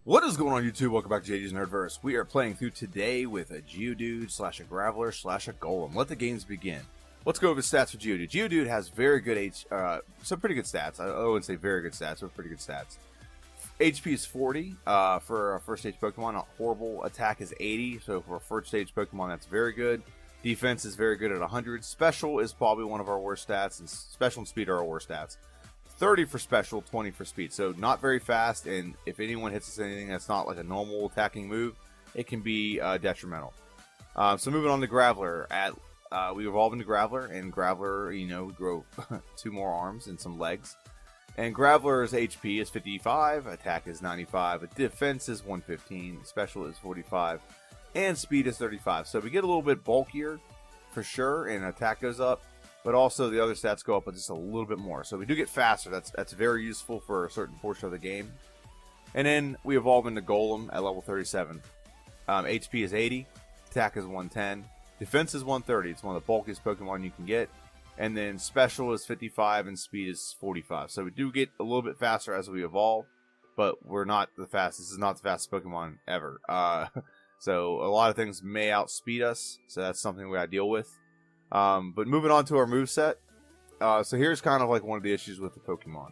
What is going on YouTube? Welcome back to JD's Nerdverse. We are playing through today with a Geodude slash a Graveler slash a Golem. Let the games begin. Let's go over stats for Geodude. Geodude has very good some pretty good stats. I wouldn't say very good stats, but pretty good stats. HP is 40 for a first stage Pokemon. A horrible attack is 80, so for a first stage Pokemon that's very good. Defense is very good at 100. Special is probably one of our worst stats, and special and speed are our worst stats. 30 for special, 20 for speed. So not very fast, and if anyone hits us anything that's not like a normal attacking move, it can be detrimental. So moving on to Graveler. We evolve into Graveler, and Graveler, we grow 2 more arms and some legs. And Graveler's HP is 55, attack is 95, defense is 115, special is 45, and speed is 35. So we get a little bit bulkier for sure, and attack goes up. But also the other stats go up just a little bit more. So we do get faster. That's very useful for a certain portion of the game. And then we evolve into Golem at level 37. HP is 80. Attack is 110. Defense is 130. It's one of the bulkiest Pokemon you can get. And then special is 55 and speed is 45. So we do get a little bit faster as we evolve. But we're not the fastest. This is not the fastest Pokemon ever. So a lot of things may outspeed us. So that's something we gotta deal with. But moving on to our moveset. So here's kind of like one of the issues with the Pokemon.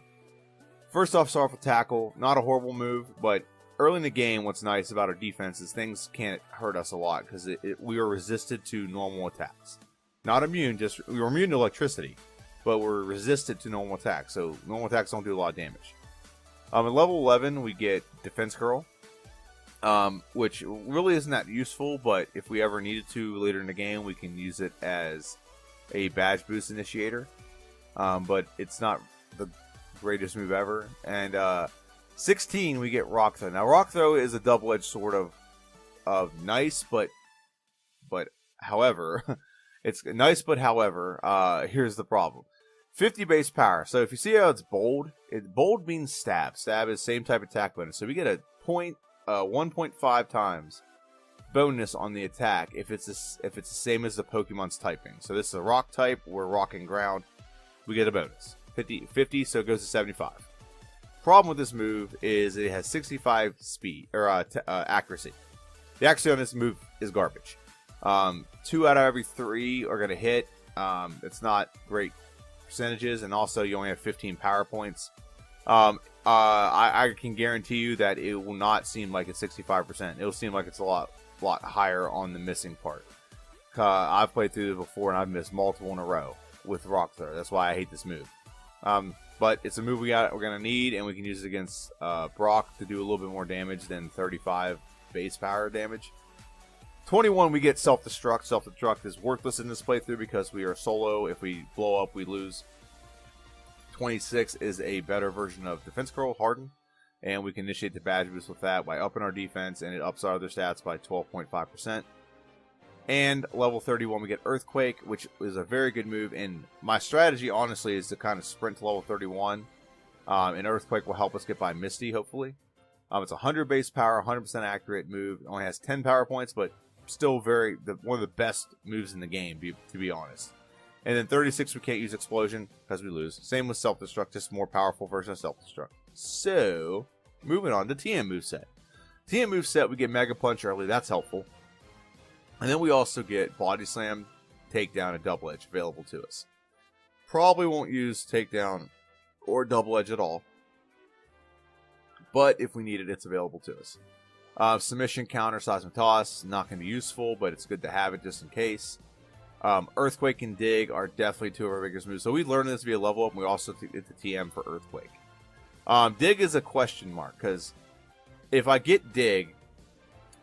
First off, start with Tackle. Not a horrible move, but early in the game, what's nice about our defense is things can't hurt us a lot because we are resisted to normal attacks. Not immune, we were immune to electricity, but we're resisted to normal attacks. So normal attacks don't do a lot of damage. At level 11, we get Defense Curl. Which really isn't that useful, but if we ever needed to later in the game, we can use it as a badge boost initiator. But it's not the greatest move ever. And 16, we get Rock Throw. Now, Rock Throw is a double-edged sword of nice, but however, it's nice, but however, here's the problem. 50 base power. So if you see how it's bold, bold means stab. Stab is same type of attack bonus. So we get a 1.5 times bonus on the attack if it's the same as the Pokemon's typing. So this is a rock type, we're rock and ground, we get a bonus 50, so it goes to 75. Problem with this move is it has 65 speed or accuracy. The accuracy on this move is garbage. 2 out of every 3 are going to hit. It's not great percentages, and also you only have 15 power points. I can guarantee you that it will not seem like it's 65%. It will seem like it's a lot higher on the missing part. I've played through it before, and I've missed multiple in a row with Rock Throw. That's why I hate this move. But it's a move we're going to need, and we can use it against Brock to do a little bit more damage than 35 base power damage. 21, we get Self-Destruct. Self-Destruct is worthless in this playthrough because we are solo. If we blow up, we lose. 26 is a better version of Defense Curl, Harden, and we can initiate the badge boost with that by upping our defense, and it ups our other stats by 12.5%. And level 31, we get Earthquake, which is a very good move, and my strategy, honestly, is to kind of sprint to level 31, and Earthquake will help us get by Misty, hopefully. It's 100 base power, 100% accurate move. It only has 10 power points, but still one of the best moves in the game, to be honest. And then 36, we can't use Explosion because we lose. Same with Self-Destruct, just more powerful version of Self-Destruct. So, moving on to TM moveset. TM moveset, we get Mega Punch early. That's helpful. And then we also get Body Slam, Takedown, and Double Edge available to us. Probably won't use Takedown or Double Edge at all. But if we need it, it's available to us. Submission, Counter, Seismic Toss, not going to be useful, but it's good to have it just in case. Earthquake and Dig are definitely 2 of our biggest moves. So we learned this via level up, and we also get the TM for Earthquake. Dig is a question mark, because if I get Dig,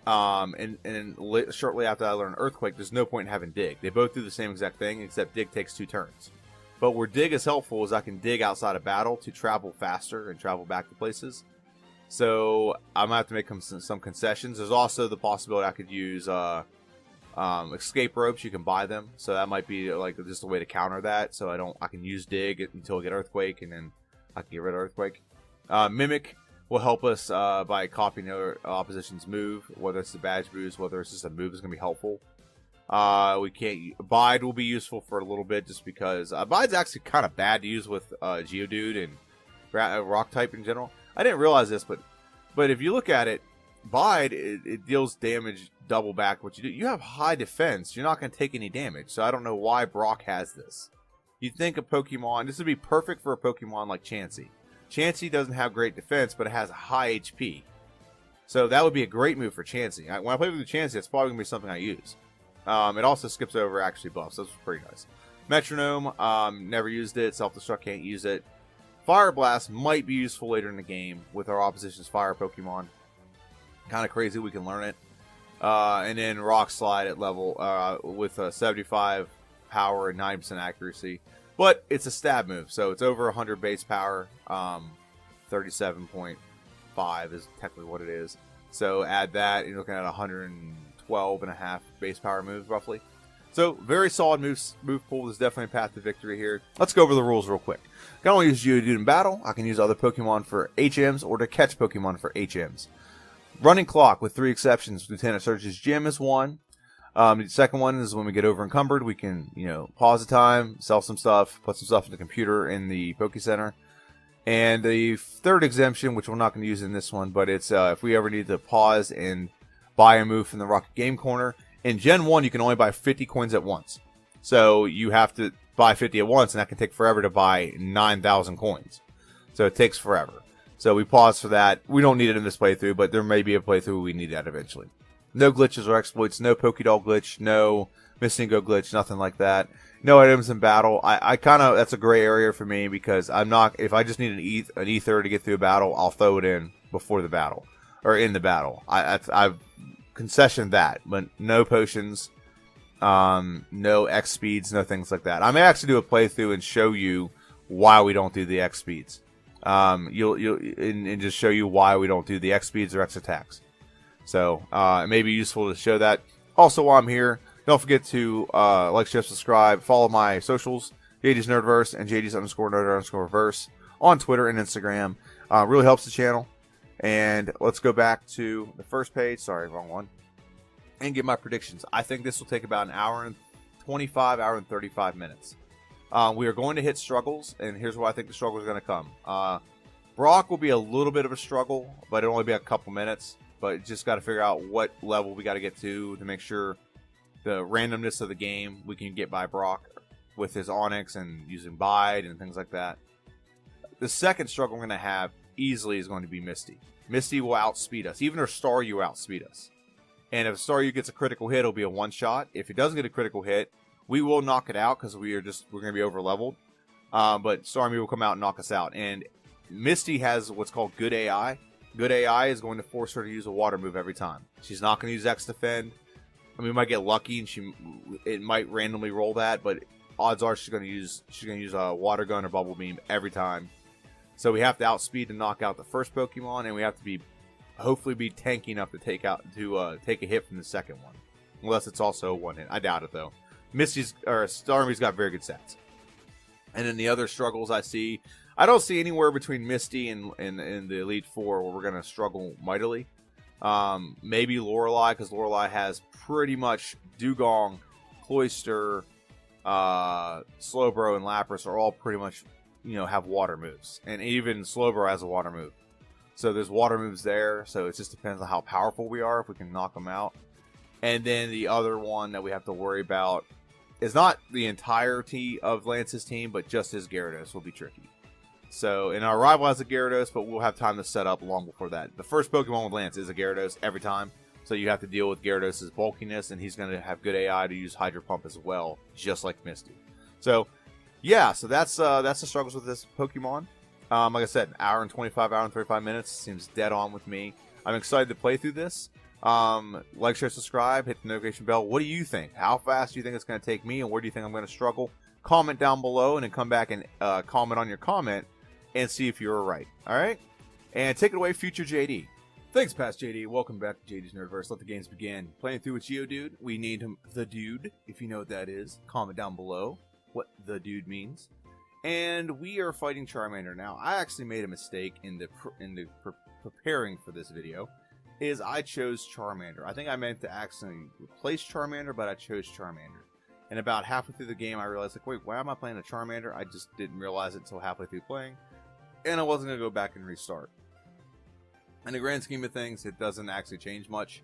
and shortly after I learn Earthquake, there's no point in having Dig. They both do the same exact thing, except Dig takes 2 turns. But where Dig is helpful is I can dig outside of battle to travel faster and travel back to places. So I'm going to have to make some concessions. There's also the possibility I could use escape ropes. You can buy them, so that might be like just a way to counter that. So I can use Dig until I get Earthquake, and then I can get rid of Earthquake. Mimic will help us by copying the opposition's move, whether it's the badge boost, whether it's just a move is going to be helpful. Bide will be useful for a little bit just because Bide's actually kind of bad to use with Geodude and rock type in general. I didn't realize this, but But if you look at it, Bide, it deals damage double back what you do. You have high defense. You're not going to take any damage. So I don't know why Brock has this. You'd think a Pokemon, this would be perfect for a Pokemon like Chansey. Chansey doesn't have great defense, but it has a high HP. So that would be a great move for Chansey. When I play with the Chansey, it's probably going to be something I use. It also skips over actually buffs. That's pretty nice. Metronome, never used it. Self-Destruct, can't use it. Fire Blast might be useful later in the game with our opposition's fire Pokemon. Kind of crazy we can learn it. And then Rock Slide at level with 75 power and 9% accuracy. But it's a stab move, so it's over 100 base power. 37.5 is technically what it is. So add that, you're looking at 112.5 base power moves roughly. So very solid move pool. There's definitely a path to victory here. Let's go over the rules real quick. I can only use Geodude in battle. I can use other Pokemon for HMs or to catch Pokemon for HMs. Running clock with 3 exceptions. Lieutenant Surge's Gym is one. The second one is when we get over encumbered, we can, pause the time, sell some stuff, put some stuff in the computer in the Poke Center. And the third exemption, which we're not going to use in this one, but it's if we ever need to pause and buy a move from the Rocket Game Corner. In Gen 1, you can only buy 50 coins at once. So you have to buy 50 at once, and that can take forever to buy 9,000 coins. So it takes forever. So we pause for that. We don't need it in this playthrough, but there may be a playthrough we need that eventually. No glitches or exploits, no Pokédoll glitch, no Missing Go glitch, nothing like that. No items in battle. I kind of, that's a gray area for me because I'm not, if I just need an ether to get through a battle, I'll throw it in before the battle, or in the battle. I've concessioned that, but no potions, no X speeds, no things like that. I may actually do a playthrough and show you why we don't do the X speeds. And just show you why we don't do the X speeds or X attacks. So it may be useful to show that. Also, while I'm here, don't forget to like, share, subscribe, follow my socials, JD's Nerdverse and JD's_Nerd_Verse on Twitter and Instagram. Really helps the channel. And let's go back to the first page. Sorry, wrong one. And give my predictions. I think this will take about an hour and 25, hour and 35 minutes. We are going to hit struggles, and here's where I think the struggles are going to come. Brock will be a little bit of a struggle, but it'll only be a couple minutes. But just got to figure out what level we got to get to make sure the randomness of the game we can get by Brock with his Onyx and using Bide and things like that. The second struggle we're going to have easily is going to be Misty. Misty will outspeed us. Even her Staryu will outspeed us. And if Staryu gets a critical hit, it'll be a one-shot. If it doesn't get a critical hit, we will knock it out because we're going to be over-leveled. But Starmie will come out and knock us out. And Misty has what's called good AI. Good AI is going to force her to use a water move every time. She's not going to use X Defend. I mean, we might get lucky and it might randomly roll that, but odds are she's going to use a Water Gun or Bubble Beam every time. So we have to outspeed to knock out the first Pokemon, and we have to hopefully be tanky enough to take a hit from the second one, unless it's also a one hit. I doubt it though. Starmie's got very good stats. And then the other struggles I don't see anywhere between Misty and the Elite Four where we're going to struggle mightily. Maybe Lorelei, because Lorelei has pretty much Dugong, Cloyster, Slowbro, and Lapras are all pretty much, have water moves. And even Slowbro has a water move. So there's water moves there, so it just depends on how powerful we are, if we can knock them out. And then the other one that we have to worry about is not the entirety of Lance's team, but just his Gyarados will be tricky. So, and our rival has a Gyarados, but we'll have time to set up long before that. The first Pokemon with Lance is a Gyarados every time, so you have to deal with Gyarados' bulkiness, and he's going to have good AI to use Hydro Pump as well, just like Misty. So, yeah, so that's the struggles with this Pokemon. Like I said, an hour and 25, hour and 35 minutes seems dead on with me. I'm excited to play through this. Like, share, subscribe, hit the notification bell. What do you think? How fast do you think it's going to take me, and where do you think I'm going to struggle? Comment down below, and then come back and comment on your comment and see if you were right. All right? And take it away, future JD. Thanks, past JD. Welcome back to JD's Nerdverse. Let the games begin. Playing through with Geodude. We named him The Dude, if you know what that is. Comment down below what The Dude means. And we are fighting Charmander. Now, I actually made a mistake in preparing for this video. I chose Charmander. I think I meant to actually replace Charmander, but I chose Charmander. And about halfway through the game, I realized, wait, why am I playing a Charmander? I just didn't realize it until halfway through playing. And I wasn't going to go back and restart. In the grand scheme of things, it doesn't actually change much.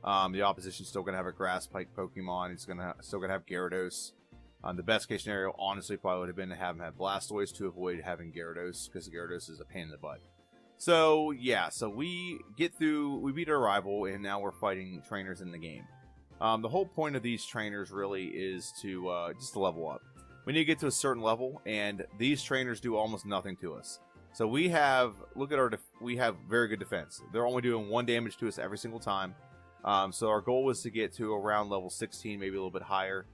The opposition's still going to have a grass type Pokemon. He's still going to have Gyarados. The best case scenario, honestly, probably would have been to have him have Blastoise to avoid having Gyarados, because Gyarados is a pain in the butt. So, yeah, so we beat our rival, and now we're fighting trainers in the game. The whole point of these trainers really is to just to level up. We need to get to a certain level, and these trainers do almost nothing to us. So we have, we have very good defense. They're only doing 1 damage to us every single time. So our goal was to get to around level 16, maybe a little bit higher.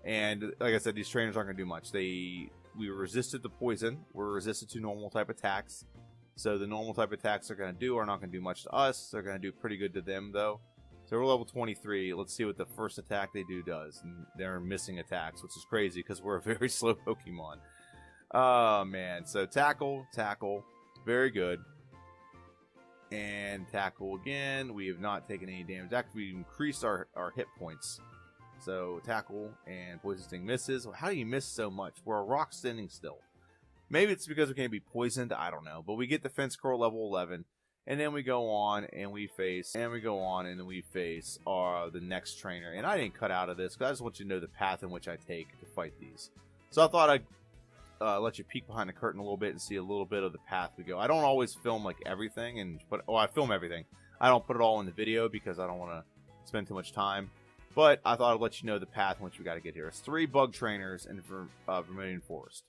And like I said, these trainers aren't going to do much. We were resisted to poison. We're resisted to normal type attacks. So the normal type attacks they're going to do are not going to do much to us. They're going to do pretty good to them, though. So we're level 23. Let's see what the first attack they do does. And they're missing attacks, which is crazy because we're a very slow Pokemon. Oh, man. So tackle, very good. And tackle again. We have not taken any damage. Actually, we increased our hit points. So tackle and Poison Sting misses. How do you miss so much? We're a rock standing still. Maybe it's because we can't be poisoned. I don't know. But we get Defense Curl level 11. And then we go on and we face, the next trainer. And I didn't cut out of this because I just want you to know the path in which I take to fight these. So I thought I'd let you peek behind the curtain a little bit and see a little bit of the path we go. I don't always film like everything, I film everything. I don't put it all in the video because I don't want to spend too much time. But I thought I'd let you know the path in which we got to get here. It's 3 bug trainers in Vermilion Forest.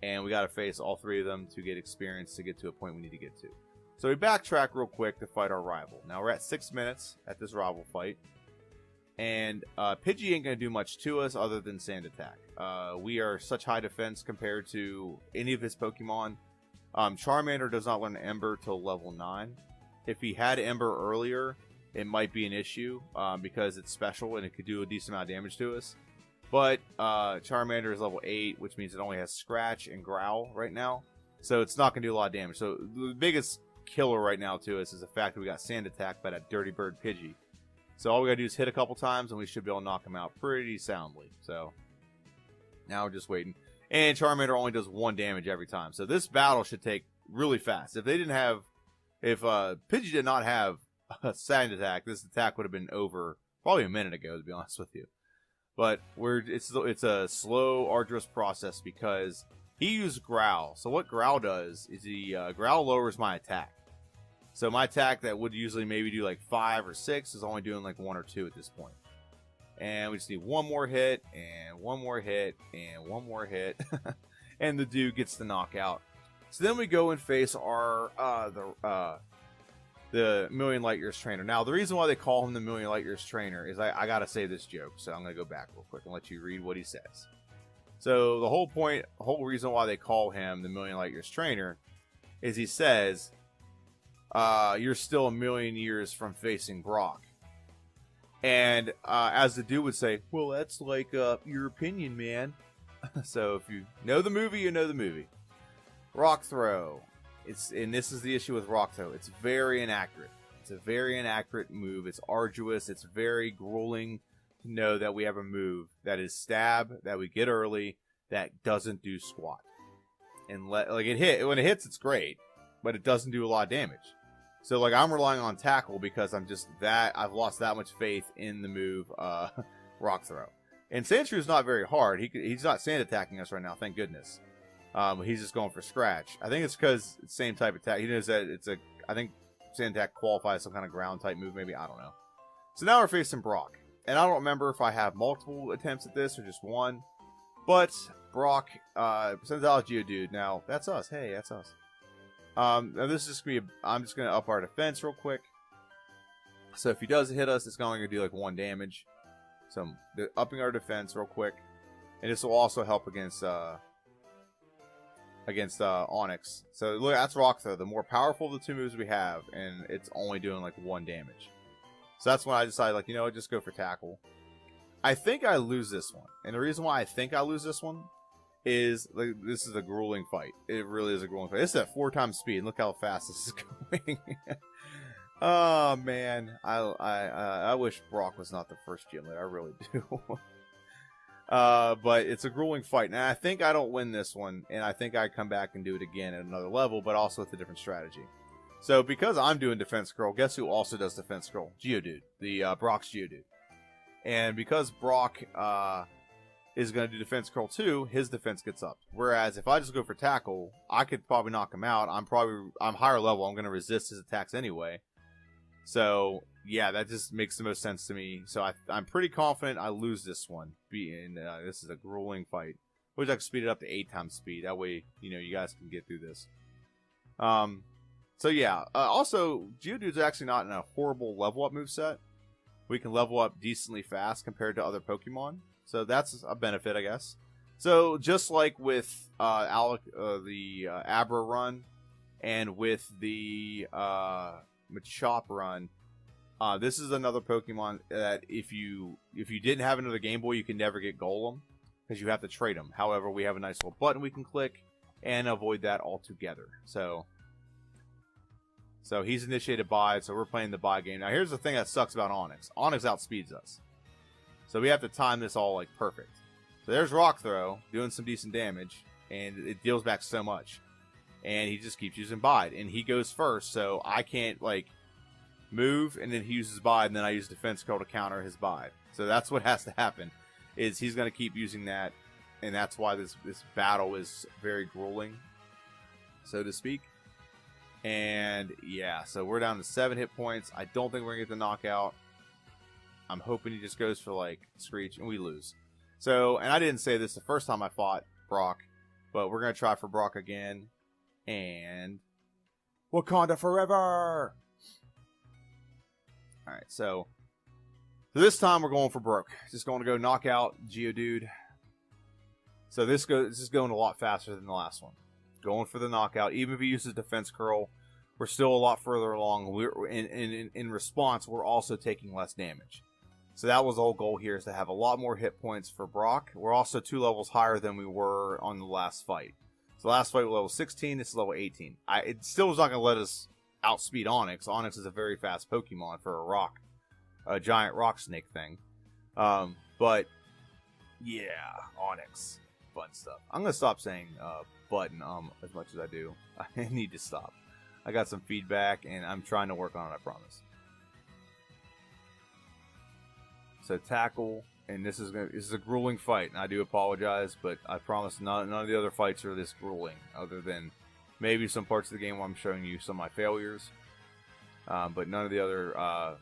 And we got to face all 3 of them to get experience to get to a point we need to get to. So we backtrack real quick to fight our rival. Now we're at 6 minutes at this rival fight. And Pidgey ain't going to do much to us other than Sand Attack. We are such high defense compared to any of his Pokemon. Charmander does not learn Ember till level 9. If he had Ember earlier, it might be an issue because it's special and it could do a decent amount of damage to us. But Charmander is level 8, which means it only has Scratch and Growl right now. So it's not going to do a lot of damage. So the biggest killer right now to us is the fact that we got Sand Attack by that Dirty Bird Pidgey. So all we gotta do is hit a couple times and we should be able to knock him out pretty soundly. So now we're just waiting. And Charmander only does 1 damage every time. So this battle should take really fast. If Pidgey did not have a Sand Attack, this attack would have been over probably a minute ago, to be honest with you. But it's a slow, arduous process because he used Growl. So what Growl does is Growl lowers my attack. So my attack that would usually maybe do like 5 or 6 is only doing like 1 or 2 at this point. And we just need 1 more hit, and 1 more hit, and 1 more hit. And the dude gets the knockout. So then we go and face our the Million Light Years trainer. Now, the reason why they call him the Million Light Years trainer is I got to say this joke. So I'm going to go back real quick and let you read what he says. So the whole reason why they call him the Million Light Years trainer is he says, you're still a million years from facing Brock. And as the dude would say, well, that's like your opinion, man. So if you know the movie, you know the movie. Rock Throw. And this is the issue with Rock Throw. It's very inaccurate. It's a very inaccurate move. It's arduous. It's very grueling to know that we have a move that is stab, that we get early, that doesn't do squat. And when it hits, it's great, but it doesn't do a lot of damage. So like I'm relying on tackle because I've lost that much faith in the move Rock Throw. And Sandshrew not very hard. He's not sand attacking us right now, thank goodness. He's just going for Scratch. I think it's because it's the same type of attack. He knows that I think Sand Attack qualifies some kind of ground type move, maybe. I don't know. So now we're facing Brock. And I don't remember if I have multiple attempts at this or just 1. But Brock sends out Geodude. Now, that's us. Hey, that's us. Now this is going to be... I'm just going to up our defense real quick. So if he does hit us, it's only going to do like 1 damage. So I'm upping our defense real quick. And this will also help against Onyx. So look, that's Rock Throw, the more powerful of the 2 moves we have, and it's only doing like 1 damage. So that's when I decided, like, you know what, just go for tackle. I think I lose this one, and the reason why I think I lose this one is like this is a grueling fight. It really is a grueling fight. This is at 4 times speed. Look how fast this is going. Oh man, I wish Brock was not the first gym leader. I really do. But it's a grueling fight. And I think I don't win this one. And I think I come back and do it again at another level, but also with a different strategy. So because I'm doing defense curl, guess who also does defense curl? Geodude, the Brock's Geodude. And because Brock is going to do defense curl too, his defense gets up. Whereas if I just go for tackle, I could probably knock him out. I'm higher level. I'm going to resist his attacks anyway. So yeah, that just makes the most sense to me. So I'm pretty confident I lose this one. This is a grueling fight. Wish I could speed it up to 8 times speed. That way, you guys can get through this. So yeah. Also, Geodude's actually not in a horrible level up moveset. We can level up decently fast compared to other Pokemon. So that's a benefit, I guess. So just like with the Abra run and with the Machop run, this is another Pokemon that if you didn't have another Game Boy, you can never get Golem because you have to trade them. However, we have a nice little button we can click and avoid that altogether. So he's initiated Bide, so we're playing the Bide game. Now here's the thing that sucks about Onix. Onix outspeeds us. So we have to time this all like perfect. So there's Rock Throw, doing some decent damage, and it deals back so much. And he just keeps using Bide, and he goes first, so I can't like move, and then he uses Bide, and then I use Defense Curl to counter his Bide. So that's what has to happen, is he's going to keep using that, and that's why this battle is very grueling, so to speak. And yeah, so we're down to 7 hit points. I don't think we're going to get the knockout. I'm hoping he just goes for like Screech, and we lose. So, and I didn't say this the first time I fought Brock, but we're going to try for Brock again. And Wakanda forever! Alright, so this time we're going for Brock. Just going to go knock out Geodude. So this is going a lot faster than the last one. Going for the knockout. Even if he uses Defense Curl, we're still a lot further along. In response, we're also taking less damage. So that was the whole goal here, is to have a lot more hit points for Brock. We're also 2 levels higher than we were on the last fight. So the last fight was level 16, this is level 18. It still was not going to let us outspeed Onix. Onix is a very fast Pokemon for a giant rock snake thing. But, yeah, Onix. Fun stuff. I'm going to stop saying but and as much as I do. I need to stop. I got some feedback, and I'm trying to work on it, I promise. So tackle, and this is a grueling fight, and I do apologize, but I promise none of the other fights are this grueling, other than maybe some parts of the game where I'm showing you some of my failures. But none of the other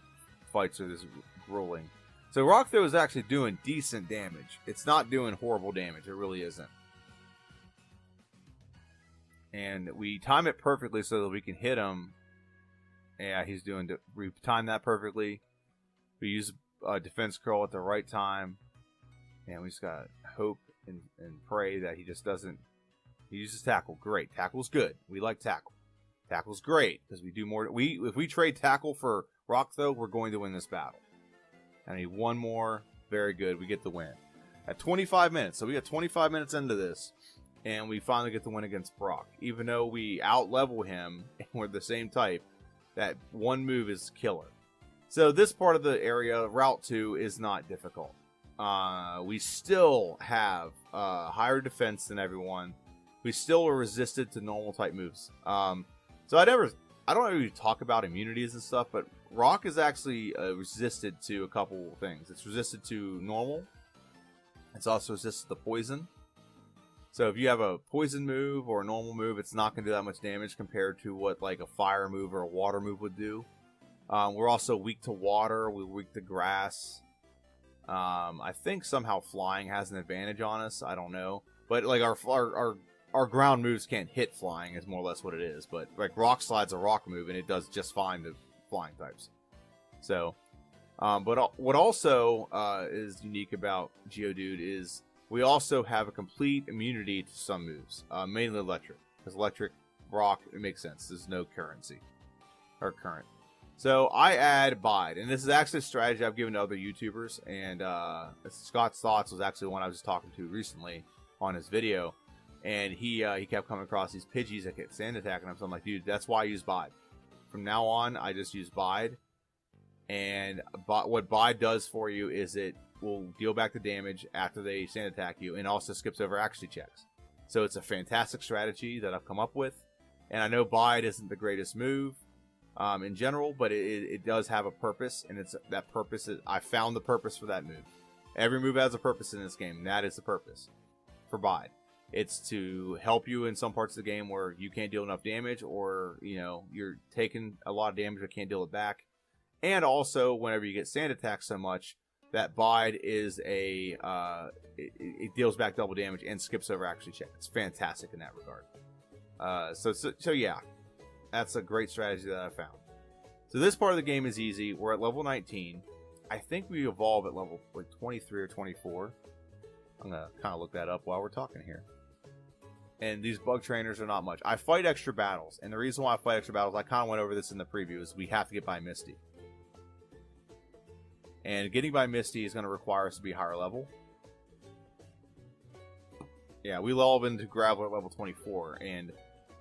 fights are this grueling. So Rock Throw is actually doing decent damage. It's not doing horrible damage. It really isn't. And we time it perfectly so that we can hit him. Yeah, we timed that perfectly. We use Defense Curl at the right time. And we just gotta hope and pray that he just doesn't. He uses Tackle. Great. Tackle's good. We like Tackle. Tackle's great because we do more. If we trade Tackle for Rock Throw, we're going to win this battle. I need one more. Very good. We get the win. At 25 minutes. So we got 25 minutes into this. And we finally get the win against Brock. Even though we out-level him and we're the same type, that one move is killer. So this part of the area, Route 2, is not difficult. We still have higher defense than everyone. We still are resisted to normal type moves. So I don't really talk about immunities and stuff, but Rock is actually resisted to a couple things. It's resisted to normal. It's also resisted to poison. So if you have a poison move or a normal move, it's not going to do that much damage compared to what like a fire move or a water move would do. We're also weak to water. We're weak to grass. I think somehow flying has an advantage on us. I don't know. But like our ground moves can't hit flying is more or less what it is. But like Rock Slide's a rock move and it does just fine to flying types. So, but what also is unique about Geodude is we also have a complete immunity to some moves, mainly electric. Because electric, rock, it makes sense. There's no current. So I add Bide, and this is actually a strategy I've given to other YouTubers. And Scott's Thoughts was actually one I was just talking to recently on his video, and he kept coming across these Pidgeys that get sand attacking him. So I'm like, dude, that's why I use Bide. From now on, I just use Bide, and what Bide does for you is it will deal back the damage after they sand attack you, and also skips over accuracy checks. So it's a fantastic strategy that I've come up with, and I know Bide isn't the greatest move. in general, but it does have a purpose, and it's that purpose. I found the purpose for that move. Every move has a purpose in this game, and that is the purpose for Bide. It's to help you in some parts of the game where you can't deal enough damage, or you're taking a lot of damage but can't deal it back. And also, whenever you get sand attacked so much, that Bide is it deals back double damage and skips over accuracy check. It's fantastic in that regard. So yeah, that's a great strategy that I found. So this part of the game is easy. We're at level 19. I think we evolve at level 23 or 24. I'm gonna kind of look that up while we're talking here. And these bug trainers are not much. I fight extra battles, and the reason why I fight extra battles, I kind of went over this in the preview, is we have to get by Misty. And getting by Misty is going to require us to be higher level. Yeah, we evolve into Graveler at level 24, and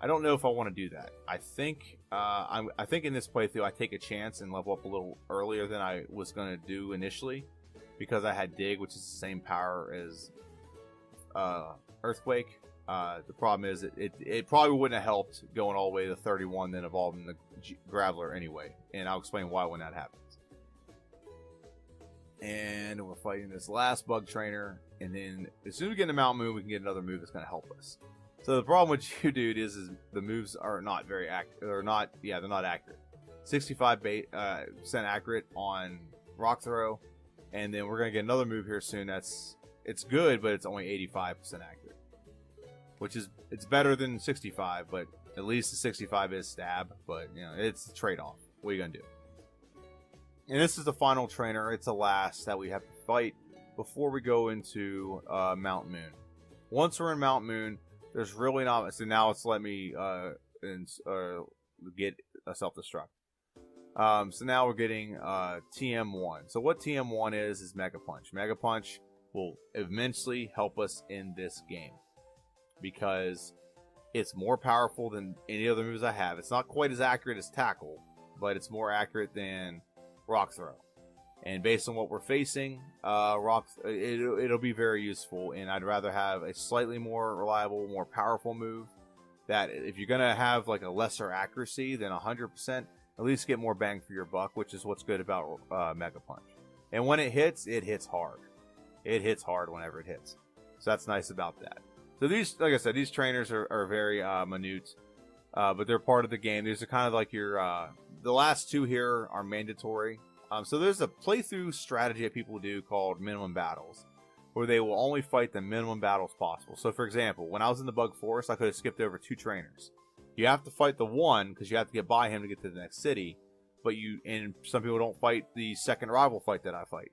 I don't know if I want to do that. I think in this playthrough I take a chance and level up a little earlier than I was going to do initially, because I had Dig, which is the same power as Earthquake. The problem is it probably wouldn't have helped going all the way to 31 then evolving the Graveler anyway, and I'll explain why when that happens. And we're fighting this last bug trainer, and then as soon as we get into Mount Moon, we can get another move that's going to help us. So the problem with Geodude is the moves are not very accurate. They're not accurate. 65% accurate on Rock Throw, and then we're going to get another move here soon it's good, but it's only 85% accurate. Which is, it's better than 65, but at least the 65 is stab, but it's a trade-off. What are you going to do? And this is the final trainer. It's the last that we have to fight before we go into Mount Moon. Once we're in Mount Moon, there's really not... So now it's let me get a self-destruct. So now we're getting TM1. So what TM1 is Mega Punch. Mega Punch will immensely help us in this game, because it's more powerful than any other moves I have. It's not quite as accurate as Tackle, but it's more accurate than Rock Throw. And based on what we're facing, it'll be very useful, and I'd rather have a slightly more reliable, more powerful move that if you're going to have like a lesser accuracy than 100%, at least get more bang for your buck, which is what's good about Mega Punch. And when it hits hard. It hits hard whenever it hits. So that's nice about that. So these, like I said, these trainers are very minute, but they're part of the game. These are kind of like your, the last two here are mandatory. So there's a playthrough strategy that people do called minimum battles, where they will only fight the minimum battles possible. So for example, when I was in the Bug Forest, I could have skipped over 2 trainers. You have to fight the one, because you have to get by him to get to the next city, and some people don't fight the second rival fight that I fight.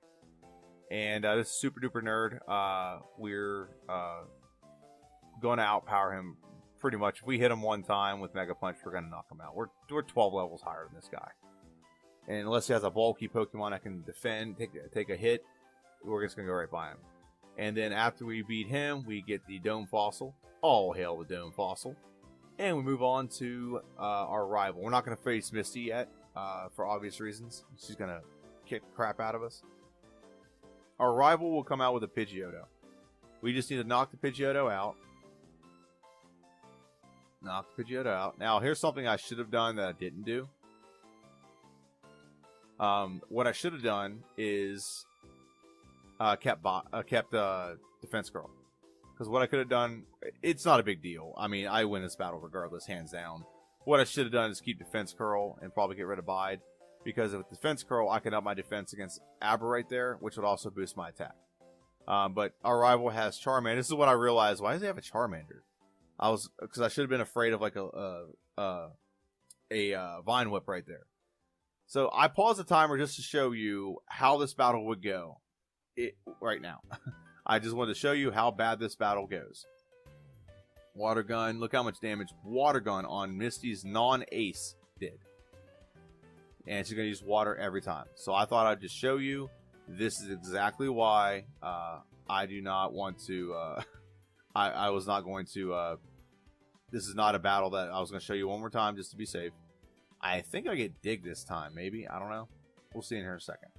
And this is Super Duper Nerd. We're going to outpower him pretty much. If we hit him one time with Mega Punch, we're going to knock him out. We're 12 levels higher than this guy. And unless he has a bulky Pokemon that can defend, take a hit, we're just going to go right by him. And then after we beat him, we get the Dome Fossil. All hail the Dome Fossil. And we move on to our rival. We're not going to face Misty yet, for obvious reasons. She's going to kick the crap out of us. Our rival will come out with a Pidgeotto. We just need to knock the Pidgeotto out. Knock the Pidgeotto out. Now, here's something I should have done that I didn't do. What I should have done is kept Defense Curl. Because what I could have done, it's not a big deal. I mean, I win this battle regardless, hands down. What I should have done is keep Defense Curl and probably get rid of Bide. Because with Defense Curl, I can up my defense against Aber right there, which would also boost my attack. But our rival has Charmander. This is what I realized. Why does he have a Charmander? Because I should have been afraid of like a Vine Whip right there. So I paused the timer just to show you how this battle would go right now. I just wanted to show you how bad this battle goes. Water Gun. Look how much damage Water Gun on Misty's non-ace did. And she's going to use water every time. So I thought I'd just show you. This is exactly why I do not want to... I was not going to... this is not a battle that I was going to show you one more time just to be safe. I think I get Dig this time, maybe. I don't know. We'll see in here in a second.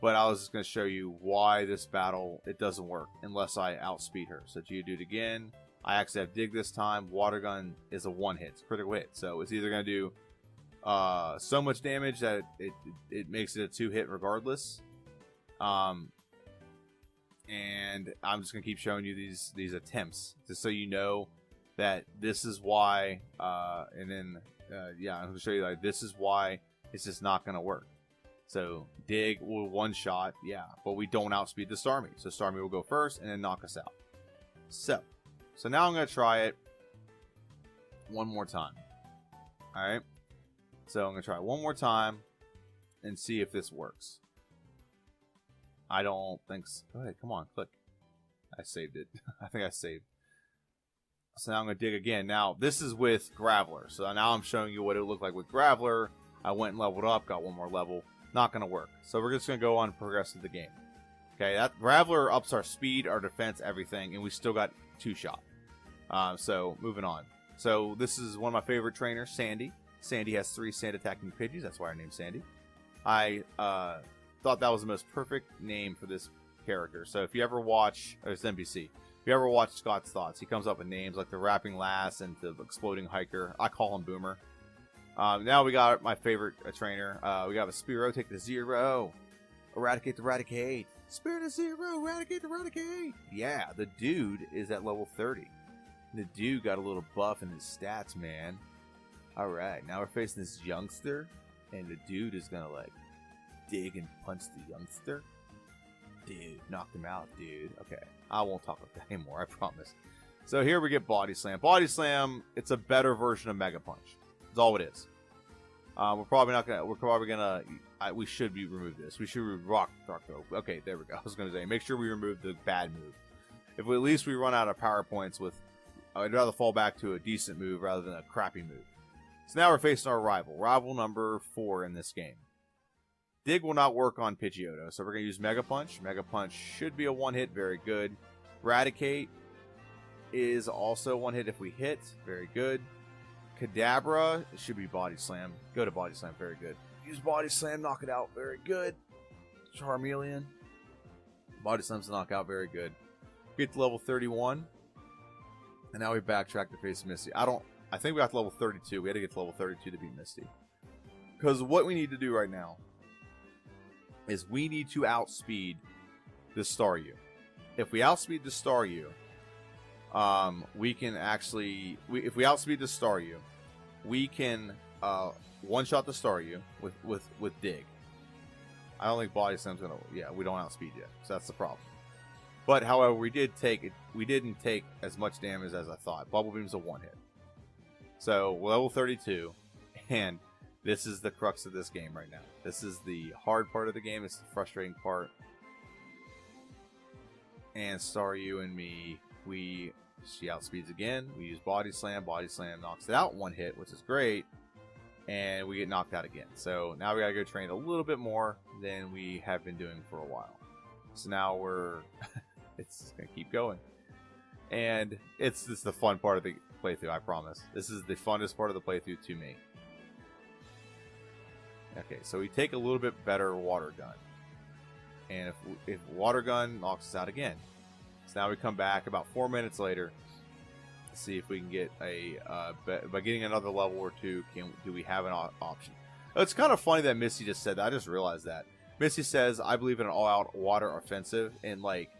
But I was just going to show you why this battle, it doesn't work unless I outspeed her. So Geodude again. I actually have Dig this time. Water Gun is a one-hit. It's a critical hit. So it's either going to do so much damage that it makes it a 2-hit regardless. And I'm just gonna keep showing you these attempts just so you know that this is why. And then yeah, I'm gonna show you like this is why it's just not gonna work. So dig will one shot, yeah, but we don't outspeed the Starmie. So Starmie will go first and then knock us out. So now I'm gonna try it one more time. All right. So I'm gonna try it one more time and see if this works. I don't think so. Go ahead, come on, click. I saved it. I think I saved. So now I'm going to dig again. Now, this is with Graveler. So now I'm showing you what it would look like with Graveler. I went and leveled up, got one more level. Not going to work. So we're just going to go on and progress through the game. Okay, that Graveler ups our speed, our defense, everything, and we still got 2-shot. So moving on. So this is one of my favorite trainers, Sandy. Sandy has 3 sand attacking Pidgeys. That's why her name's Sandy. I thought that was the most perfect name for this character. So if you ever watch, or it's NBC, if you ever watch Scott's Thoughts, he comes up with names like the Rapping Lass and the Exploding Hiker. I call him Boomer. Now we got my favorite trainer. We got a Spearow, take the 0. Eradicate the Raticate. Spirit of 0, eradicate the Raticate. Yeah, the dude is at level 30. The dude got a little buff in his stats, man. Alright, now we're facing this youngster, and the dude is gonna like dig and punch the youngster. Dude, knocked him out, dude. Okay, I won't talk about that anymore, I promise. So here we get Body Slam. Body Slam, it's a better version of Mega Punch. That's all it is. We should remove this. We should remove Rock Throw. Okay, there we go. I was gonna say, make sure we remove the bad move. If at least we run out of power points with, I'd rather fall back to a decent move rather than a crappy move. So now we're facing our rival number 4 in this game. Dig will not work on Pidgeotto, so we're going to use Mega Punch. Mega Punch should be a 1-hit, very good. Raticate is also 1-hit if we hit, very good. Kadabra, it should be Body Slam. Go to Body Slam, very good. Use Body Slam, knock it out, very good. Charmeleon, Body Slam's a knockout, very good. Get to level 31, and now we backtrack to face Misty. I think we got to level 32. We had to get to level 32 to beat Misty. Because what we need to do right now is we need to outspeed the Staryu. If we outspeed the Staryu, we can actually... if we outspeed the Staryu, we can one-shot the Staryu with Dig. I don't think Body Slam's going to... Yeah, we don't outspeed yet. So that's the problem. But, however, we didn't take as much damage as I thought. Bubble Beam's a 1-hit. So, level 32, and this is the crux of this game right now. This is the hard part of the game. It's the frustrating part. And Staryu and me, she outspeeds again. We use Body Slam. Body Slam knocks it out 1-hit, which is great. And we get knocked out again. So, now we gotta go train a little bit more than we have been doing for a while. So now we're... it's gonna keep going. And it's the fun part of the playthrough, I promise. This is the funnest part of the playthrough to me. Okay, so we take a little bit better Water Gun. And if Water Gun knocks us out again. So now we come back about 4 minutes later to see if we can get by getting another level or 2, do we have an option. It's kind of funny that Misty just said that. I just realized that. Misty says, I believe in an all-out water offensive, and like...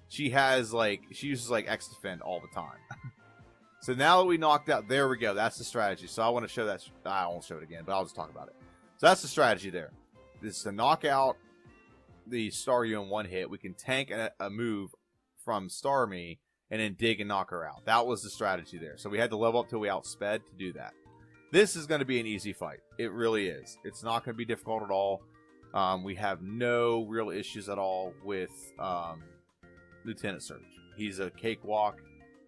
she uses like X Defend all the time. So now that we knocked out, there we go. That's the strategy. So I want to show that. I won't show it again, but I'll just talk about it. So that's the strategy there. This is to knock out the Staryu in 1 hit. We can tank a move from Starmie and then dig and knock her out. That was the strategy there. So we had to level up till we outsped to do that. This is going to be an easy fight. It really is. It's not going to be difficult at all. We have no real issues at all with Lieutenant Surge. He's a cakewalk.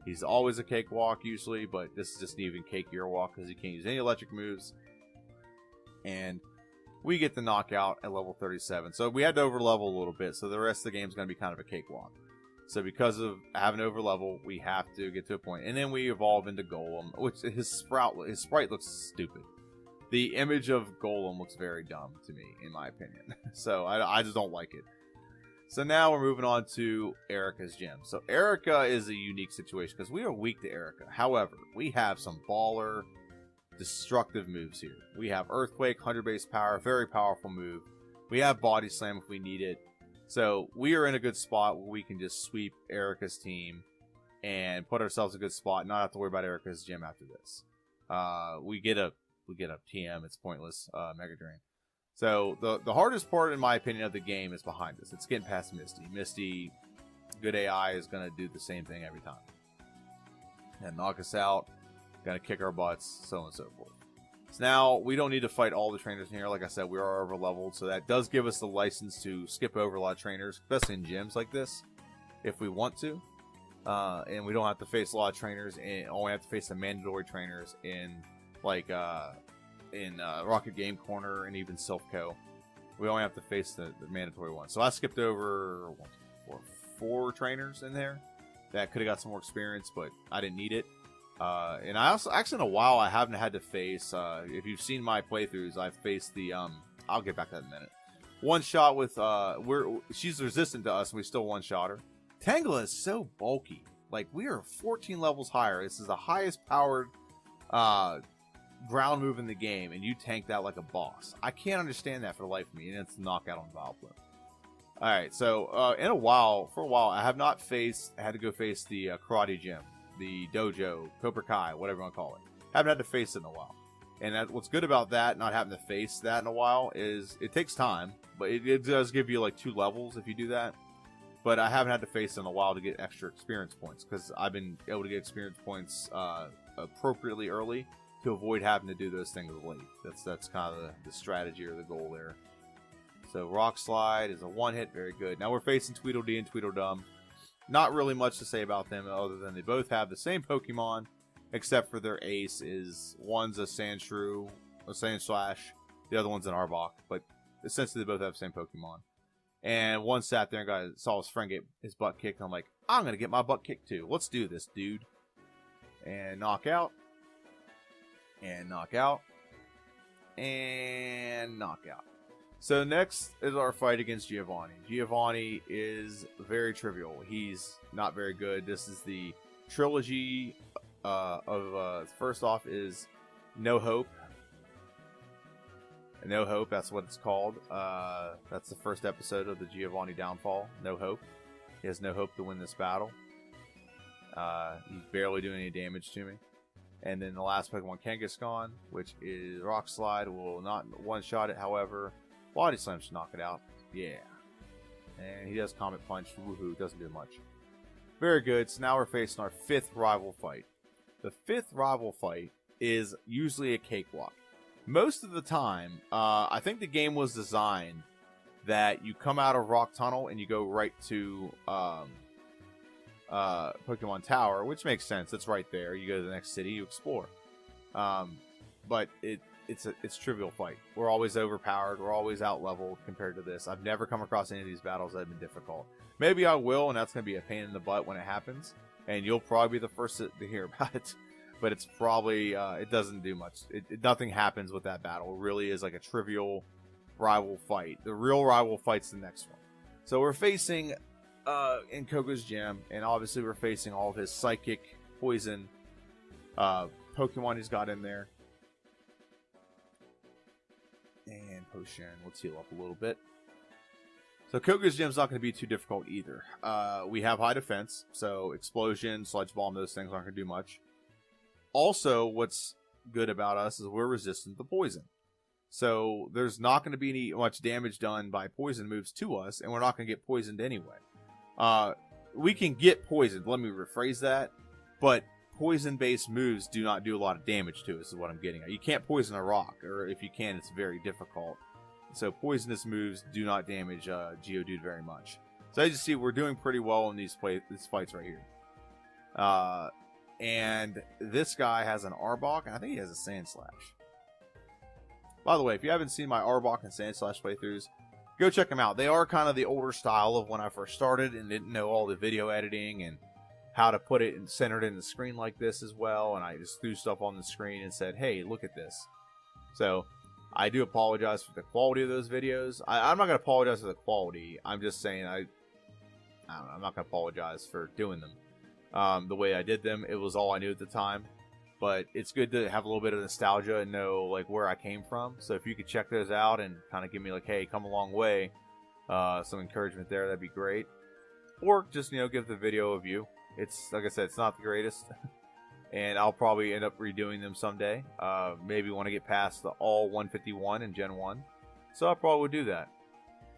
He's always a cakewalk usually, but this is just an even cakier walk because he can't use any electric moves. And we get the knockout at level 37. So we had to overlevel a little bit, so the rest of the game is going to be kind of a cakewalk. So because of having to overlevel, we have to get to a point. And then we evolve into Golem, which his sprite looks stupid. The image of Golem looks very dumb to me, in my opinion. So I just don't like it. So now we're moving on to Erica's gym. So Erica is a unique situation because we are weak to Erica. However, we have some baller destructive moves here. We have Earthquake, 100 base power, very powerful move. We have Body Slam if we need it. So we are in a good spot where we can just sweep Erica's team and put ourselves in a good spot, not have to worry about Erica's gym after this. We get a TM, it's pointless, Mega Drain. So the hardest part, in my opinion, of the game is behind us. It's getting past Misty. Misty, good AI, is going to do the same thing every time. And knock us out, going to kick our butts, so on and so forth. So now, we don't need to fight all the trainers in here. Like I said, we are over-leveled, so that does give us the license to skip over a lot of trainers, especially in gyms like this, if we want to. And we don't have to face a lot of trainers, and only have to face the mandatory trainers in, like, Rocket Game Corner and even Silph.co. We only have to face the mandatory ones. So I skipped over 4 trainers in there that could have got some more experience, but I didn't need it. And I also, actually in a while, I haven't had to face, if you've seen my playthroughs, I've faced the, I'll get back to that in a minute. One shot with, she's resistant to us, and we still one-shot her. Tangela is so bulky. Like, we are 14 levels higher. This is the highest powered, ground move in the game, and you tank that like a boss. I can't understand that for the life of me, and it's a knockout on Vileplume. Alright, so, for a while, I have not had to go face the karate gym, the dojo, Cobra Kai, whatever you want to call it. Haven't had to face it in a while. And what's good about that, not having to face that in a while, is it takes time, but it does give you like 2 levels if you do that. But I haven't had to face it in a while to get extra experience points, because I've been able to get experience points appropriately early to avoid having to do those things late. That's kind of the strategy or the goal there. So Rock Slide is a one-hit, very good. Now we're facing Tweedledee and Tweedledum. Not really much to say about them other than they both have the same Pokemon, except for their ace is, one's a Sandshrew, a Sandslash, the other one's an Arbok, but essentially they both have the same Pokemon. And one sat there and saw his friend get his butt kicked, and I'm like, I'm going to get my butt kicked too. Let's do this, dude. And knock out. And knock out. And knock out. So next is our fight against Giovanni. Giovanni is very trivial. He's not very good. This is the trilogy first off is No Hope. No Hope, that's what it's called. That's the first episode of the Giovanni downfall. No Hope. He has no hope to win this battle. He's barely doing any damage to me. And then the last Pokemon, Kangaskhan, which is Rock Slide, will not one-shot it, however. Body Slam should knock it out. Yeah. And he does Comet Punch. Woohoo. Doesn't do much. Very good. So now we're facing our 5th rival fight. The 5th rival fight is usually a cakewalk. Most of the time, I think the game was designed that you come out of Rock Tunnel and you go right to Pokemon Tower, which makes sense. It's right there. You go to the next city, you explore. But it's a trivial fight. We're always overpowered. We're always out-leveled compared to this. I've never come across any of these battles that have been difficult. Maybe I will, and that's going to be a pain in the butt when it happens. And you'll probably be the first to hear about it. But it's probably, it doesn't do much. Nothing happens with that battle. It really is like a trivial rival fight. The real rival fight's the next one. So we're facing, in Koga's gym, and obviously we're facing all of his psychic poison Pokemon he's got in there. And potion. Let's heal up a little bit. So Koga's gym's not going to be too difficult either. We have high defense, so Explosion, Sludge Bomb, those things aren't going to do much. Also, what's good about us is we're resistant to poison. So there's not going to be any much damage done by poison moves to us, and we're not going to get poisoned anyway. We can get poisoned, let me rephrase that, but poison-based moves do not do a lot of damage to us, is what I'm getting at. You can't poison a rock, or if you can, it's very difficult. So poisonous moves do not damage Geodude very much. So as you see, we're doing pretty well in these fights right here. And this guy has an Arbok, and I think he has a Sandslash. By the way, if you haven't seen my Arbok and Sandslash playthroughs, go check them out. They are kind of the older style of when I first started and didn't know all the video editing and how to put it and center it in the screen like this as well. And I just threw stuff on the screen and said, hey, look at this. So I do apologize for the quality of those videos. I'm not going to apologize for the quality. I'm just saying I don't know, I'm not going to apologize for doing them the way I did them. It was all I knew at the time. but it's good to have a little bit of nostalgia and know like where I came from. So if you could check those out and kind of give me like, hey, come a long way, some encouragement there, that'd be great. Or just, you know, give the video a view. It's, like I said, it's not the greatest. And I'll probably end up redoing them someday. Maybe want to get past the all 151 in Gen 1. So I probably would do that.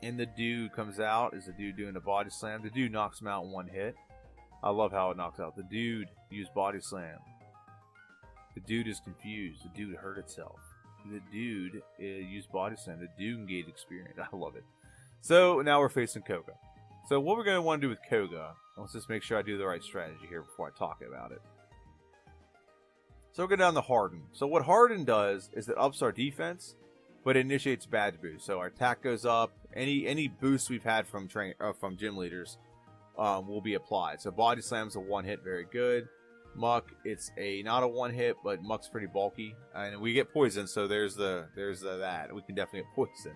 And the dude comes out. Is the dude doing the body slam? The dude knocks him out in one hit. I love how it knocks out. The dude used body slam. The dude is confused. The dude hurt itself. The dude used body slam. The dude gained experience. I love it. So now we're facing Koga. So what we're going to want to do with Koga, let's just make sure I do the right strategy here before I talk about it. So we'll go down to Harden. So what Harden does is it ups our defense, but it initiates badge boost. So our attack goes up. Any boosts we've had from gym leaders will be applied. So body slam's a one hit, very good. Muck, it's not a one hit, but Muck's pretty bulky, and we get poison. So there's that. We can definitely get poison.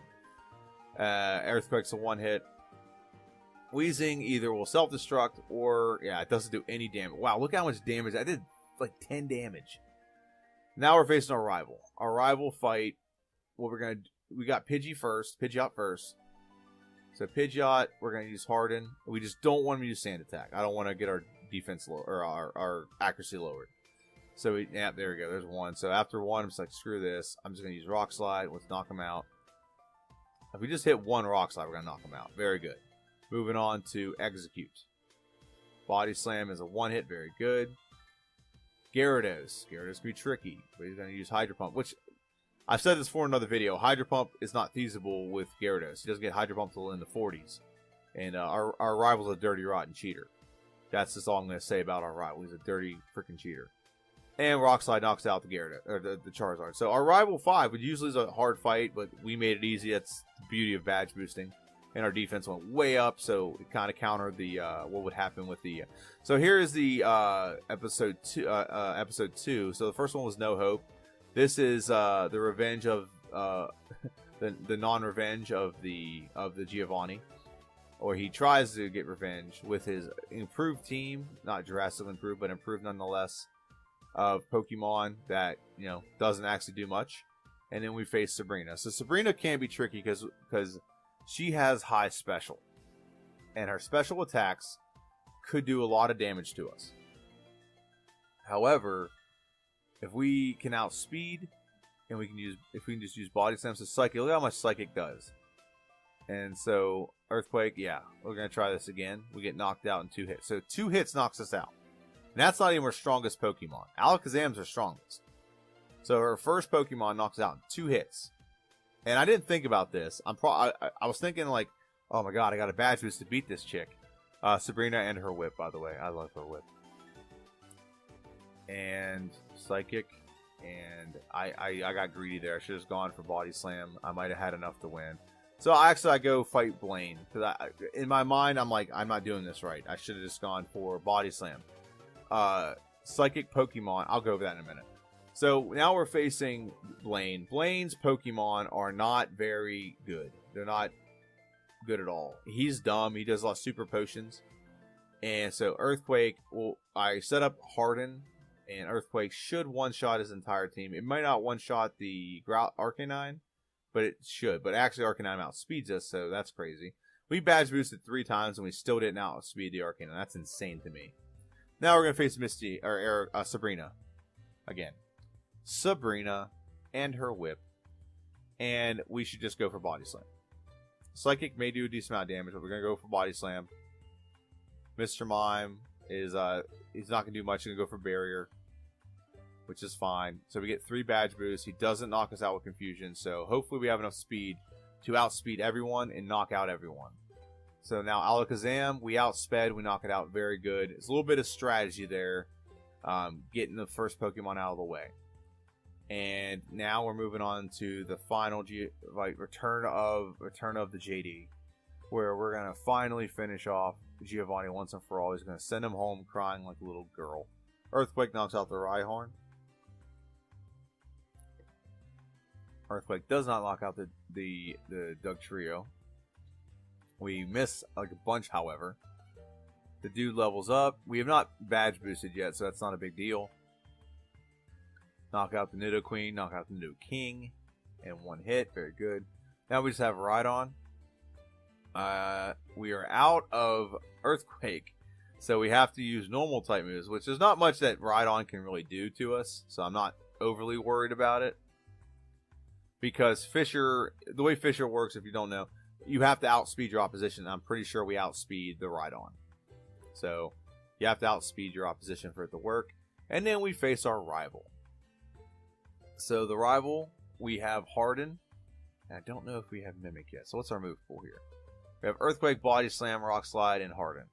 Earthquake's a one hit. Wheezing either will self-destruct or, yeah, it doesn't do any damage. Wow, look how much damage. I did like 10 damage. Now we're facing our rival. Our rival fight, what we're going to do, we got Pidgeot first. So Pidgeot, we're going to use Harden. We just don't want him to use Sand Attack. I don't want to get our defense low, or our accuracy lowered. So, yeah, there we go. There's one. So after one, I'm just like, screw this. I'm just going to use Rock Slide. Let's knock him out. If we just hit one Rock Slide, we're going to knock him out. Very good. Moving on to Execute. Body Slam is a one hit. Very good. Gyarados. Gyarados can be tricky, but he's going to use Hydro Pump, which I've said this before in another video. Hydro Pump is not feasible with Gyarados. He doesn't get Hydro Pump until in the 40s. And our rival's a dirty, rotten cheater. That's just all I'm going to say about our rival. He's a dirty, freaking cheater. And Rock Slide knocks out the Gyarados, or the Charizard. So our rival 5, which usually is a hard fight, but we made it easy. That's the beauty of badge boosting. And our defense went way up, so it kind of countered the what would happen with the. So here is the episode 2. Episode 2. So the first one was No Hope. This is the revenge of the non-revenge of the Giovanni, or he tries to get revenge with his improved team, not drastically improved, but improved nonetheless, of Pokemon that, you know, doesn't actually do much. And then we face Sabrina. So Sabrina can be tricky because she has high special, and her special attacks could do a lot of damage to us. However, if we can outspeed, and if we can just use Body Slam, so Psychic, look how much Psychic does. And so Earthquake, yeah, we're gonna try this again. We get knocked out in 2 hits, so 2 hits knocks us out. And that's not even our strongest Pokemon. Alakazam's our strongest. So her first Pokemon knocks out in 2 hits. And I didn't think about this. I was thinking like, oh my god, I got a badge boost to beat this chick. Sabrina and her whip, by the way. I love her whip. And Psychic. And I got greedy there. I should have gone for Body Slam. I might have had enough to win. So I go fight Blaine. Because in my mind, I'm like, I'm not doing this right. I should have just gone for Body Slam. Psychic Pokemon. I'll go over that in a minute. So now we're facing Blaine. Blaine's Pokemon are not very good. They're not good at all. He's dumb. He does a lot of super potions. And so Earthquake, well, I set up Harden, and Earthquake should one-shot his entire team. It might not one-shot the Arcanine, but it should. But actually Arcanine outspeeds us, so that's crazy. We badge boosted 3 times, and we still didn't outspeed the Arcanine. That's insane to me. Now we're going to face Sabrina again. Sabrina and her whip, and we should just go for Body Slam. Psychic may do a decent amount of damage, but we're gonna go for Body Slam. Mr. Mime is he's not gonna do much. He's gonna go for Barrier, which is fine. So we get 3 badge boosts. He doesn't knock us out with Confusion, so hopefully we have enough speed to outspeed everyone and knock out everyone. So now Alakazam, we outsped, we knock it out, very good. It's a little bit of strategy there, getting the first Pokemon out of the way. And now we're moving on to the final return of the JD, where we're gonna finally finish off Giovanni once and for all. He's gonna send him home crying like a little girl. Earthquake knocks out the Rhyhorn. Earthquake does not knock out the Doug Trio. We miss like a bunch, however. The dude levels up. We have not badge boosted yet, so that's not a big deal. Knock out the Nidoqueen, knock out the Nidoking, and one hit. Very good. Now we just have Rhydon. We are out of Earthquake, so we have to use normal type moves, which is not much that Rhydon can really do to us, so I'm not overly worried about it. Because Fissure, the way Fissure works, if you don't know, you have to outspeed your opposition. I'm pretty sure we outspeed the Rhydon. So you have to outspeed your opposition for it to work. And then we face our rival. So the rival, we have Harden. And I don't know if we have Mimic yet. So what's our move pool here? We have Earthquake, Body Slam, Rock Slide, and Harden.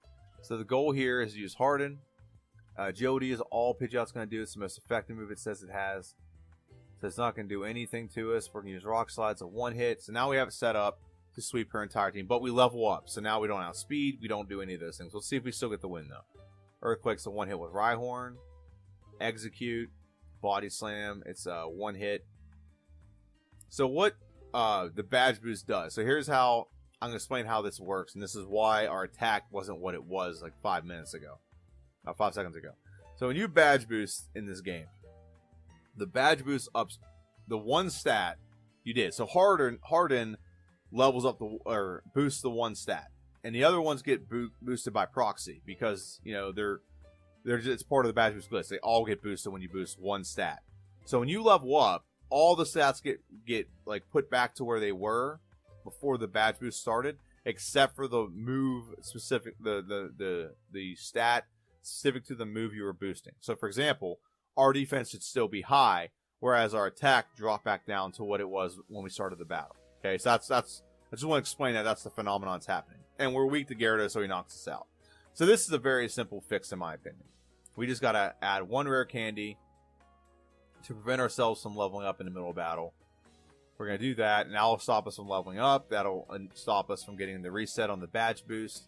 So the goal here is to use Harden. Geodude is all Pidgeot's going to do. It's the most effective move it says it has. So it's not going to do anything to us. We're going to use Rock Slide. It's a one hit. So now we have it set up to sweep her entire team. But we level up. So now we don't outspeed. We don't do any of those things. We'll see if we still get the win, though. Earthquake's a one hit with Rhyhorn. Execute. Body Slam. It's a one hit. So what the badge boost does. So here's how I'm going to explain how this works. And this is why our attack wasn't what it was like 5 minutes ago. 5 seconds ago. So when you badge boost in this game, the badge boost ups the one stat you did. So Harden levels up or boosts the one stat, and the other ones get boosted by proxy because you know they're it's part of the badge boost list. They all get boosted when you boost one stat. So when you level up, all the stats get like put back to where they were before the badge boost started, except for the move specific the stat specific to the move you were boosting. So for example, our defense should still be high, whereas our attack dropped back down to what it was when we started the battle. Okay, so that's I just want to explain that that's the phenomenon that's happening. And we're weak to Gyarados, so he knocks us out. So this is a very simple fix in my opinion. We just gotta add one rare candy to prevent ourselves from leveling up in the middle of battle. We're gonna do that, and that'll stop us from leveling up. That'll stop us from getting the reset on the badge boost.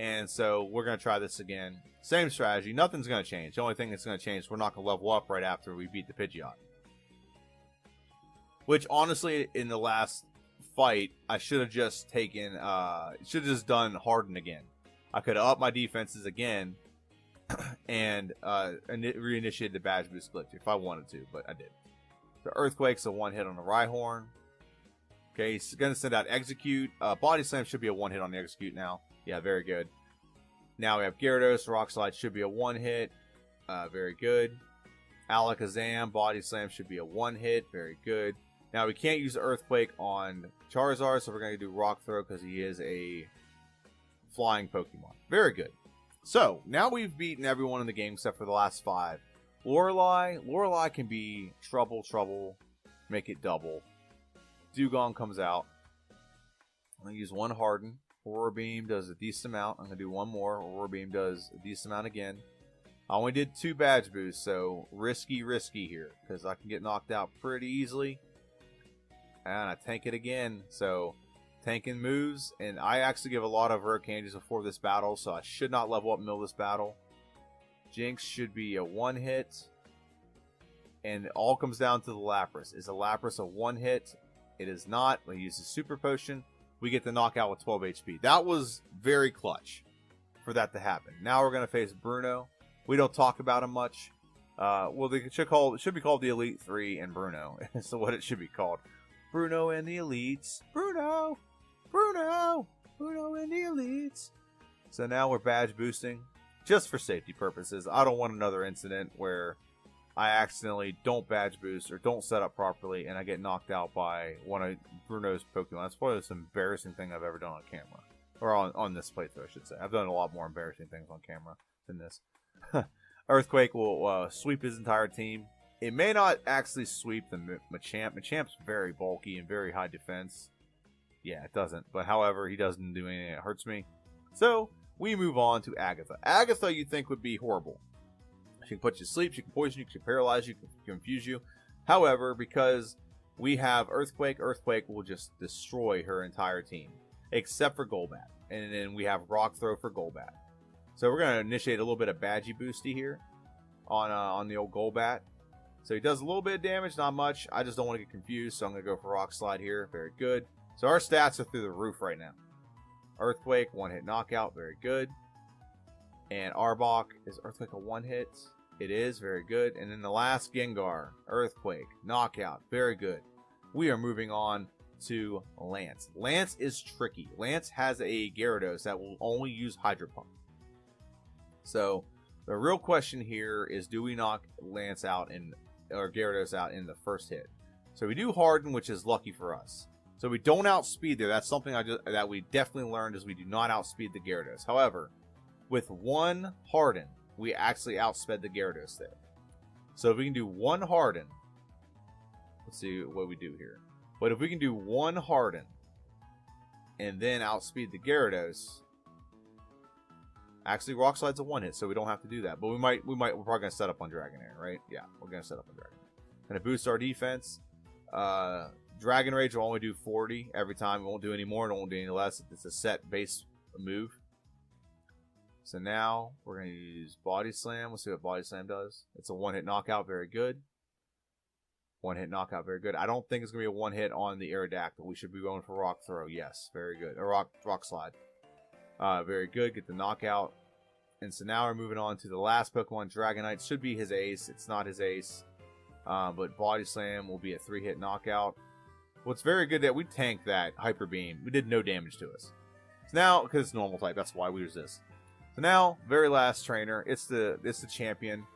And so we're going to try this again. Same strategy. Nothing's going to change. The only thing that's going to change is we're not going to level up right after we beat the Pidgeot. Which, honestly, in the last fight, I should have just taken... should have just done Harden again. I could have upped my defenses again and reinitiated the badge boost glitch if I wanted to, but I didn't. The Earthquake's a one hit on the Rhyhorn. Okay, he's going to send out Execute. Body Slam should be a one hit on the Execute now. Yeah, very good. Now we have Gyarados. Rock Slide should be a one hit. Very good. Alakazam. Body Slam should be a one hit. Very good. Now we can't use Earthquake on Charizard, so we're going to do Rock Throw because he is a flying Pokemon. Very good. So, now we've beaten everyone in the game except for the last 5. Lorelei can be trouble. Make it double. Dugong comes out. I'm going to use one Harden. Aurora Beam does a decent amount. I'm going to do one more. Aurora Beam does a decent amount again. I only did 2 badge boosts, so risky here. Because I can get knocked out pretty easily. And I tank it again. So, tanking moves. And I actually give a lot of rare candies before this battle, so I should not level up in the middle of this battle. Jinx should be a one hit. And it all comes down to the Lapras. Is the Lapras a one hit? It is not. When he uses Super Potion, we get the knockout with 12 HP. That was very clutch for that to happen. Now we're going to face Bruno. We don't talk about him much. Well, it should be called the Elite 3 and Bruno. So what it should be called. Bruno and the Elites. Bruno and the Elites. So now we're badge boosting. Just for safety purposes. I don't want another incident where I accidentally don't badge boost or don't set up properly and I get knocked out by one of Bruno's Pokemon. That's probably the most embarrassing thing I've ever done on camera. Or on this playthrough, I should say. I've done a lot more embarrassing things on camera than this. Earthquake will sweep his entire team. It may not actually sweep the Machamp. Machamp's very bulky and very high defense. Yeah, it doesn't. But however, he doesn't do anything that hurts me. So, we move on to Agatha. Agatha you'd think would be horrible. She can put you to sleep, she can poison you, she can paralyze you, she can confuse you. However, because we have Earthquake, Earthquake will just destroy her entire team. Except for Golbat. And then we have Rock Throw for Golbat. So we're going to initiate a little bit of Badgie Boosty here on the old Golbat. So he does a little bit of damage, not much. I just don't want to get confused, so I'm going to go for Rock Slide here. Very good. So our stats are through the roof right now. Earthquake, one-hit knockout. Very good. And Arbok, is Earthquake a one-hit? It is very good. And then the last Gengar, Earthquake, Knockout, very good. We are moving on to Lance. Lance is tricky. Lance has a Gyarados that will only use Hydro Pump. So the real question here is, do we knock Lance out or Gyarados out in the first hit? So we do Harden, which is lucky for us. So we don't outspeed there. That's something that we definitely learned, is we do not outspeed the Gyarados. However, with one Harden, we actually outsped the Gyarados there. So if we can do one Harden, let's see what we do here. But if we can do one Harden and then outspeed the Gyarados, actually Rock Slide's a one hit, so we don't have to do that. But we're probably gonna set up on Dragonair, right? Yeah, we're gonna set up on Dragonair. Gonna boost our defense. Dragon Rage will only do 40 every time. It won't do any more, it won't do any less. It's a set base move. So now we're going to use Body Slam. Let's see what Body Slam does. It's a one-hit knockout. Very good. One-hit knockout. Very good. I don't think it's going to be a one-hit on the Aerodactyl. We should be going for Rock Throw. Yes. Very good. A Rock Slide. Very good. Get the knockout. And so now we're moving on to the last Pokemon. Dragonite should be his ace. It's not his ace. But Body Slam will be a 3-hit knockout. What's very good that we tanked that Hyper Beam. We did no damage to us. So now, because it's normal type, that's why we resist. So now, very last trainer, it's the champion.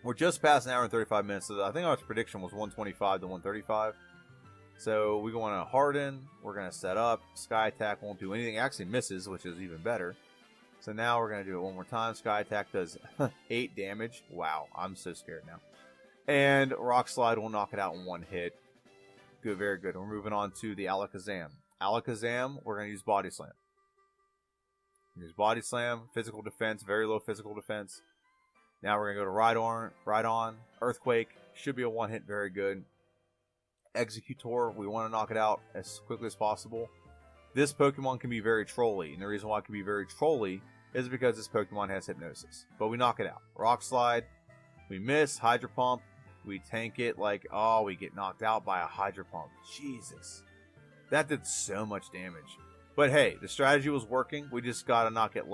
We're just past an hour and 35 minutes, so I think our prediction was 125 to 135. So we go on a Harden, we're going to set up, Sky Attack won't do anything, actually misses, which is even better. So now we're going to do it one more time. Sky Attack does 8 damage. Wow, I'm so scared now. And Rock Slide will knock it out in one hit. Good, very good. We're moving on to the Alakazam. Alakazam, we're going to use Body Slam. Use Body Slam, physical defense, very low physical defense. Now we're going to go to Rhydon, Earthquake, should be a one-hit, very good. Executor, we want to knock it out as quickly as possible. This Pokemon can be very trolly, and the reason why it can be very trolly is because this Pokemon has Hypnosis. But we knock it out. Rock Slide, we miss, Hydro Pump, we tank it like, oh, we get knocked out by a Hydro Pump. Jesus. That did so much damage. But hey, the strategy was working. We just gotta not get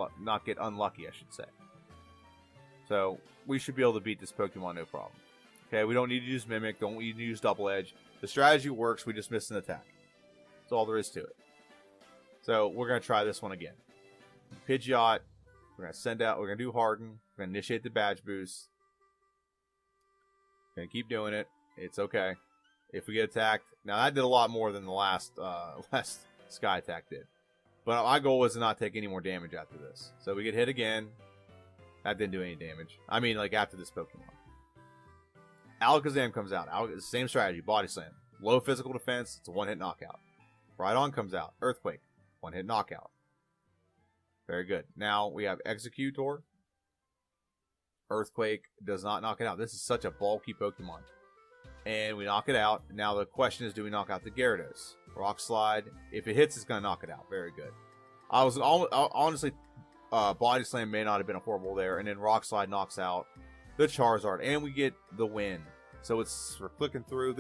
unlucky, I should say. So we should be able to beat this Pokemon no problem. Okay, we don't need to use Mimic. Don't need to use Double Edge. The strategy works. We just missed an attack. That's all there is to it. So we're gonna try this one again. Pidgeot. We're gonna send out. We're gonna do Harden. We're gonna initiate the badge boost. Gonna keep doing it. It's okay. If we get attacked, now that did a lot more than the last Sky Attack did. But my goal was to not take any more damage after this. So we get hit again. That didn't do any damage. I mean, like, after this Pokemon. Alakazam comes out. Same strategy. Body Slam. Low physical defense. It's a one-hit knockout. Rhydon comes out. Earthquake. One-hit knockout. Very good. Now we have Executor. Earthquake does not knock it out. This is such a bulky Pokemon. And we knock it out. Now the question is, do we knock out the Gyarados? Rock Slide. If it hits, it's going to knock it out. Very good. Honestly, Body Slam may not have been horrible there. And then Rock Slide knocks out the Charizard. And we get the win. So we're clicking through.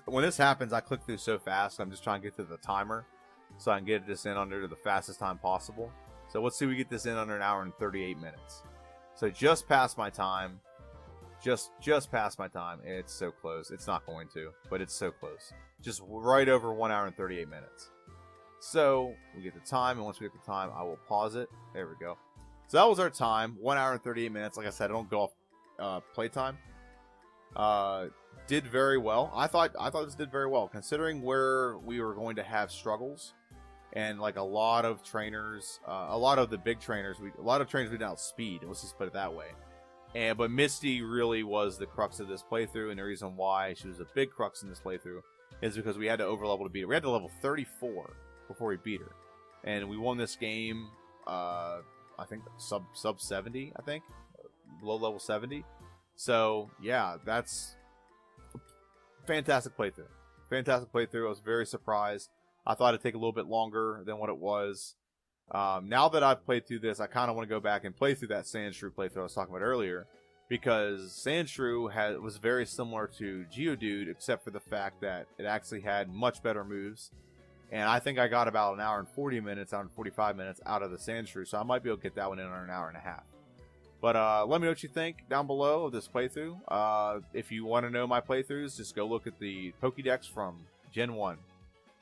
When this happens, I click through so fast. I'm just trying to get to the timer. So I can get this in under the fastest time possible. So let's see we get this in under an hour and 38 minutes. So just past my time. Just past my time. It's so close. It's not going to, but it's so close. Just right over 1 hour and 38 minutes. So we get the time, and once we get the time, I will pause it. There we go. So that was our time. 1 hour and 38 minutes. Like I said, I don't go off playtime. Did very well. I thought this did very well, considering where we were going to have struggles. And like a lot of trainers, a lot of the big trainers, we didn't outspeed. Let's just put it that way. But Misty really was the crux of this playthrough, and the reason why she was a big crux in this playthrough is because we had to overlevel to beat her. We had to level 34 before we beat her, and we won this game. I think sub 70. I think below level 70. So yeah, that's a fantastic playthrough. Fantastic playthrough. I was very surprised. I thought it'd take a little bit longer than what it was. Now that I've played through this, I kind of want to go back and play through that Sandshrew playthrough I was talking about earlier, because Sandshrew was very similar to Geodude, except for the fact that it actually had much better moves. And I think I got about an hour and 40 minutes, hour and 45 minutes out of the Sandshrew, so I might be able to get that one in under an hour and a half. But let me know what you think down below of this playthrough. If you want to know my playthroughs, just go look at the Pokédex from Gen 1.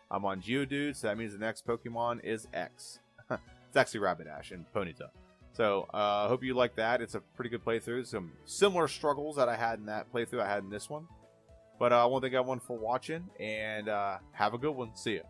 I'm on Geodude, so that means the next Pokemon is X. It's actually Rapidash and Ponyta. So, hope you like that. It's a pretty good playthrough. Some similar struggles that I had in that playthrough I had in this one. But I want to thank everyone for watching, and have a good one. See ya.